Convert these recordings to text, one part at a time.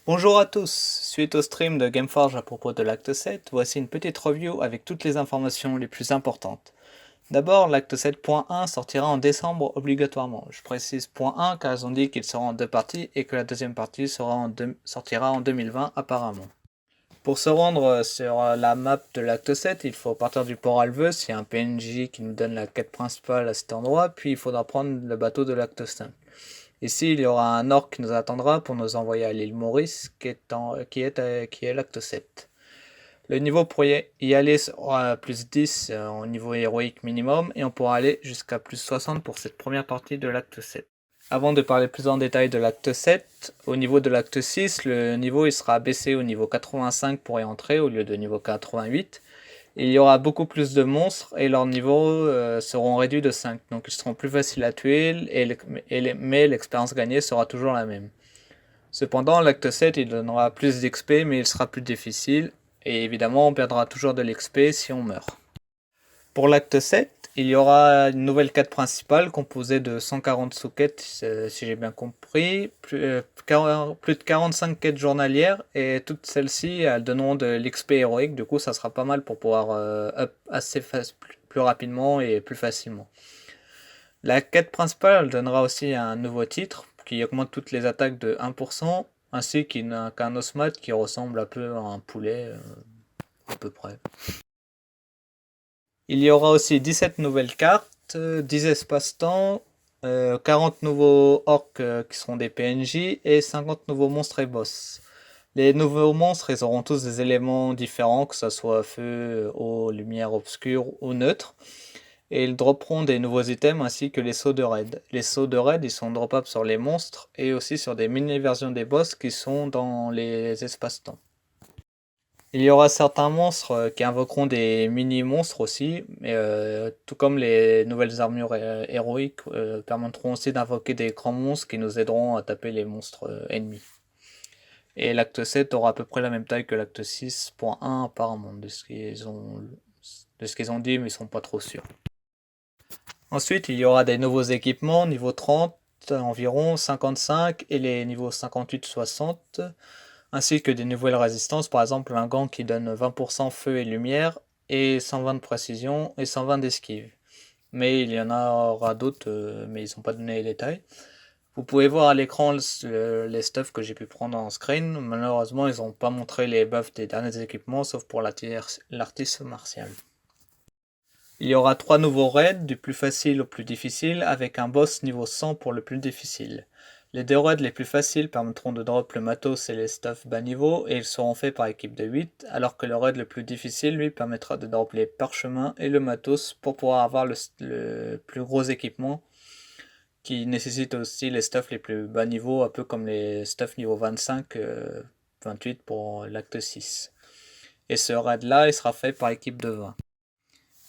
Bonjour à tous, suite au stream de Gameforge à propos de l'acte 7, voici une petite review avec toutes les informations les plus importantes. D'abord, l'acte 7.1 sortira en décembre obligatoirement. Je précise .1 car ils ont dit qu'il sera en deux parties et que la deuxième partie sortira en 2020 apparemment. Pour se rendre sur la map de l'acte 7, il faut partir du port Alveus, il y a un PNJ qui nous donne la quête principale à cet endroit, puis il faudra prendre le bateau de l'acte 5. Ici, il y aura un orc qui nous attendra pour nous envoyer à l'île Maurice, qui est l'acte 7. Le niveau pour y aller sera plus 10 au niveau héroïque minimum, et on pourra aller jusqu'à plus 60 pour cette première partie de l'acte 7. Avant de parler plus en détail de l'acte 7, au niveau de l'acte 6, le niveau il sera baissé au niveau 85 pour y entrer au lieu de niveau 88. Il y aura beaucoup plus de monstres et leurs niveaux seront réduits de 5, donc ils seront plus faciles à tuer, mais l'expérience gagnée sera toujours la même. Cependant, l'acte 7 il donnera plus d'XP, mais il sera plus difficile, et évidemment on perdra toujours de l'XP si on meurt. Pour l'acte 7, il y aura une nouvelle quête principale composée de 140 sous-quêtes, si j'ai bien compris, plus de 45 quêtes journalières, et toutes celles-ci elles donneront de l'XP héroïque, du coup ça sera pas mal pour pouvoir up plus rapidement et plus facilement. La quête principale elle donnera aussi un nouveau titre qui augmente toutes les attaques de 1%, ainsi qu'un osmate qui ressemble un peu à un poulet, à peu près. Il y aura aussi 17 nouvelles cartes, 10 espaces-temps, 40 nouveaux orques qui seront des PNJ et 50 nouveaux monstres et boss. Les nouveaux monstres, ils auront tous des éléments différents, que ce soit feu, eau, lumière obscure ou neutre. Et ils dropperont des nouveaux items ainsi que les sauts de raid. Les sauts de raid, ils sont droppables sur les monstres et aussi sur des mini-versions des boss qui sont dans les espaces-temps. Il y aura certains monstres qui invoqueront des mini-monstres aussi, mais tout comme les nouvelles armures héroïques permettront aussi d'invoquer des grands monstres qui nous aideront à taper les monstres ennemis. Et l'acte 7 aura à peu près la même taille que l'acte 6.1 apparemment, de ce qu'ils ont dit, mais ils sont pas trop sûrs. Ensuite, il y aura des nouveaux équipements, niveau 30 environ, 55 et les niveaux 58-60, ainsi que des nouvelles résistances, par exemple un gant qui donne 20% feu et lumière, et 120 de précision et 120 d'esquive. Mais il y en aura d'autres, mais ils n'ont pas donné les détails. Vous pouvez voir à l'écran les stuffs que j'ai pu prendre en screen. Malheureusement, ils n'ont pas montré les buffs des derniers équipements, sauf pour l'artiste martial. Il y aura 3 nouveaux raids, du plus facile au plus difficile, avec un boss niveau 100 pour le plus difficile. Les 2 raids les plus faciles permettront de drop le matos et les stuffs bas niveau, et ils seront faits par équipe de 8, alors que le raid le plus difficile lui permettra de drop les parchemins et le matos pour pouvoir avoir le plus gros équipement, qui nécessite aussi les stuffs les plus bas niveau, un peu comme les stuffs niveau 25, 28 pour l'acte 6. Et ce raid là, il sera fait par équipe de 20.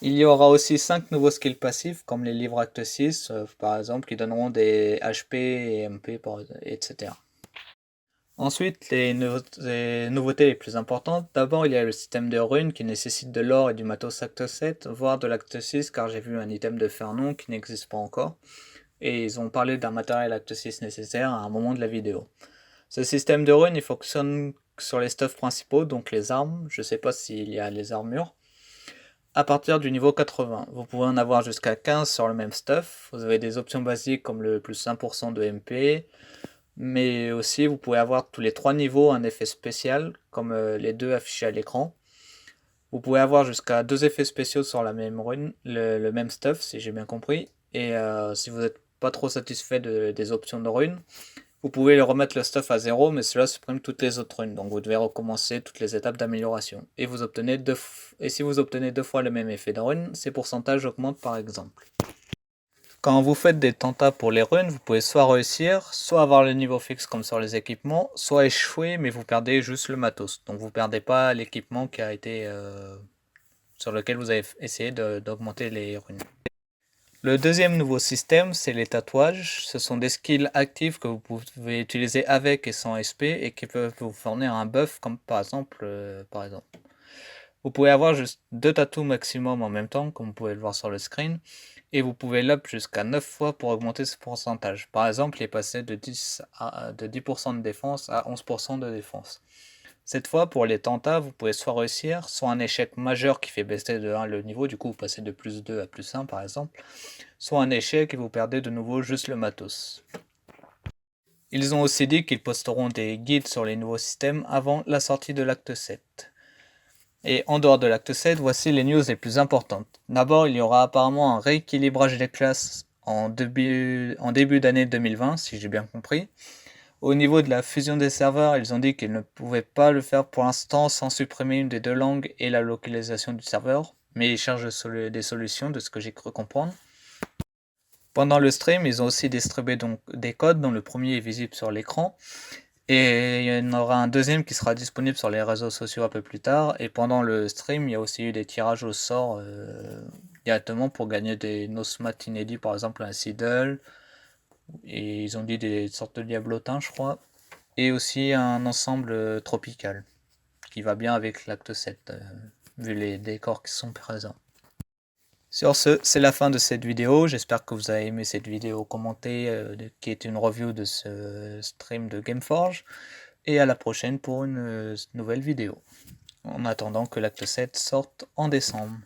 Il y aura aussi 5 nouveaux skills passifs, comme les livres acte 6, par exemple, qui donneront des HP et MP, etc. Ensuite, les nouveautés les plus importantes. D'abord, il y a le système de runes qui nécessite de l'or et du matos acte 7, voire de l'acte 6, car j'ai vu un item de Fernon qui n'existe pas encore. Et ils ont parlé d'un matériel acte 6 nécessaire à un moment de la vidéo. Ce système de runes, il fonctionne sur les stuffs principaux, donc les armes. Je ne sais pas s'il y a les armures. À partir du niveau 80. Vous pouvez en avoir jusqu'à 15 sur le même stuff. Vous avez des options basiques comme le plus 1% de MP, mais aussi vous pouvez avoir tous les 3 niveaux un effet spécial, comme les deux affichés à l'écran. Vous pouvez avoir jusqu'à 2 effets spéciaux sur la même rune, le même stuff, si j'ai bien compris. Et si vous n'êtes pas trop satisfait des options de rune, vous pouvez remettre le stuff à 0, mais cela supprime toutes les autres runes, donc vous devez recommencer toutes les étapes d'amélioration. Et si vous obtenez 2 fois le même effet de rune, ces pourcentages augmentent par exemple. Quand vous faites des tentats pour les runes, vous pouvez soit réussir, soit avoir le niveau fixe comme sur les équipements, soit échouer, mais vous perdez juste le matos. Donc vous perdez pas l'équipement qui a été sur lequel vous avez essayé d'augmenter les runes. Le deuxième nouveau système, c'est les tatouages. Ce sont des skills actifs que vous pouvez utiliser avec et sans SP et qui peuvent vous fournir un buff, comme par exemple. Vous pouvez avoir juste 2 tatous maximum en même temps, comme vous pouvez le voir sur le screen, et vous pouvez l'up jusqu'à 9 fois pour augmenter ce pourcentage. Par exemple, il est passé de 10% de défense à 11% de défense. Cette fois, pour les tentats, vous pouvez soit réussir, soit un échec majeur qui fait baisser de 1 le niveau, du coup vous passez de plus 2 à plus 1 par exemple, soit un échec et vous perdez de nouveau juste le matos. Ils ont aussi dit qu'ils posteront des guides sur les nouveaux systèmes avant la sortie de l'acte 7. Et en dehors de l'acte 7, voici les news les plus importantes. D'abord, il y aura apparemment un rééquilibrage des classes en début d'année 2020, si j'ai bien compris. Au niveau de la fusion des serveurs, ils ont dit qu'ils ne pouvaient pas le faire pour l'instant sans supprimer une des deux langues et la localisation du serveur, mais ils cherchent des solutions de ce que j'ai cru comprendre. Pendant le stream, ils ont aussi distribué donc des codes dont le premier est visible sur l'écran. Et il y en aura un deuxième qui sera disponible sur les réseaux sociaux un peu plus tard. Et pendant le stream, il y a aussi eu des tirages au sort directement pour gagner des Nosmat inédits, par exemple un Seedle. Et ils ont dit des sortes de diablotins, je crois. Et aussi un ensemble tropical qui va bien avec l'acte 7, vu les décors qui sont présents. Sur ce, c'est la fin de cette vidéo. J'espère que vous avez aimé cette vidéo commentée qui est une review de ce stream de Gameforge. Et à la prochaine pour une nouvelle vidéo. En attendant que l'acte 7 sorte en décembre.